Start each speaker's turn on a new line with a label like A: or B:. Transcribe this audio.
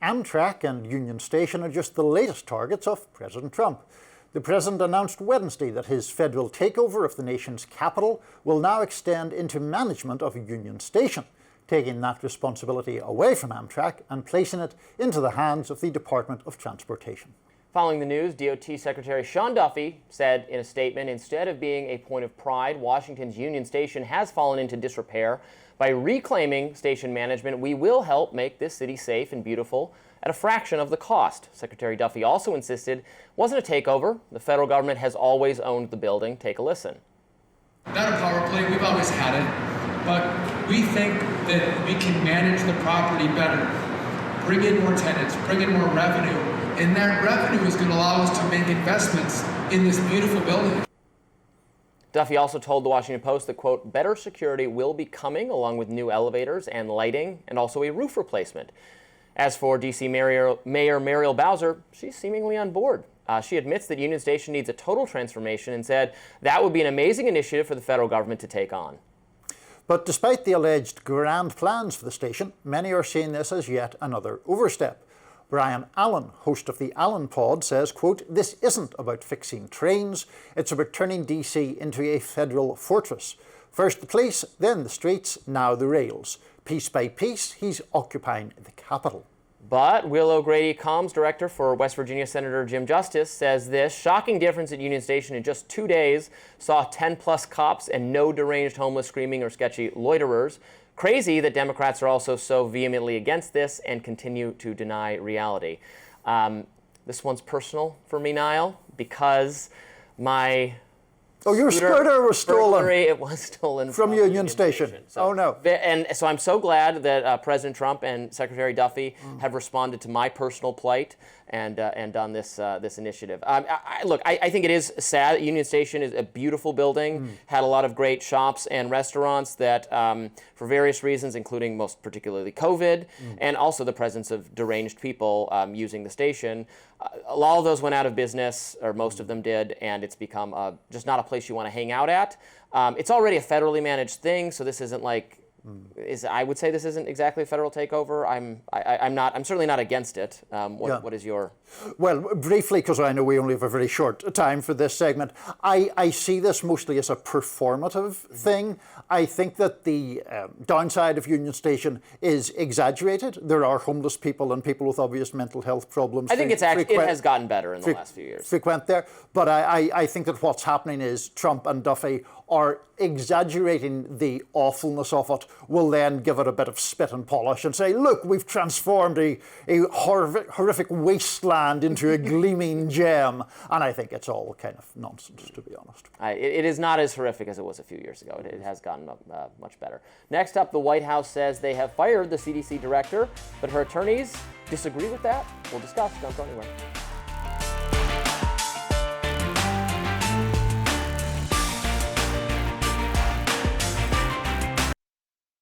A: Amtrak and Union Station are just the latest targets of President Trump. The president announced Wednesday that his federal takeover of the nation's capital will now extend into management of Union Station, taking that responsibility away from Amtrak and placing it into the hands of the Department of Transportation.
B: Following the news, DOT Secretary Sean Duffy said in a statement, instead of being a point of pride, Washington's Union Station has fallen into disrepair. By reclaiming station management, we will help make this city safe and beautiful at a fraction of the cost. Secretary Duffy also insisted it wasn't a takeover. The federal government has always owned the building. Take a listen.
C: Not a power play, we've always had it, but we think that we can manage the property better, bring in more tenants, bring in more revenue, and that revenue is going to allow us to make investments in this beautiful building.
B: Duffy also told the Washington Post that, quote, better security will be coming along with new elevators and lighting and also a roof replacement. As for D.C. Mayor Muriel Bowser, she's seemingly on board. She admits that Union Station needs a total transformation and said that would be an amazing initiative for the federal government to take on.
A: But despite the alleged grand plans for the station, many are seeing this as yet another overstep. Brian Allen, host of the Allen Pod, says, quote, this isn't about fixing trains, it's about turning DC into a federal fortress. First the police, then the streets, now the rails. Piece by piece, he's occupying the Capitol.
B: But Will O'Grady, comms director for West Virginia Senator Jim Justice, says this shocking difference at Union Station in just 2 days saw 10-plus cops and no deranged homeless screaming or sketchy loiterers. Crazy that Democrats are also so vehemently against this and continue to deny reality. This one's personal for me, Niall, because my
A: your scooter was stolen.
B: It was stolen from
A: Union Station.
B: So,
A: oh no!
B: And so I'm so glad that President Trump and Secretary Duffy have responded to my personal plight and done this initiative. Look, I think it is sad. Union Station is a beautiful building, had a lot of great shops and restaurants that, for various reasons, including most particularly COVID, and also the presence of deranged people using the station, all of those went out of business, or most of them did, and it's become just not a place you want to hang out at. It's already a federally managed thing, so this isn't like. I would say this isn't exactly a federal takeover. I'm certainly not against it. What is your?
A: Well, briefly, because I know we only have a very short time for this segment, I see this mostly as a performative thing. I think that the downside of Union Station is exaggerated. There are homeless people and people with obvious mental health problems.
B: I think it has gotten better in the last few years.
A: Frequent there, but I think that what's happening is Trump and Duffy are exaggerating the awfulness of it, will then give it a bit of spit and polish and say, look, we've transformed a horrific wasteland into a gleaming gem. And I think it's all kind of nonsense, to be honest.
B: It is not as horrific as it was a few years ago. It has gotten much better. Next up, the White House says they have fired the CDC director, but her attorneys disagree with that. We'll discuss. Don't go anywhere.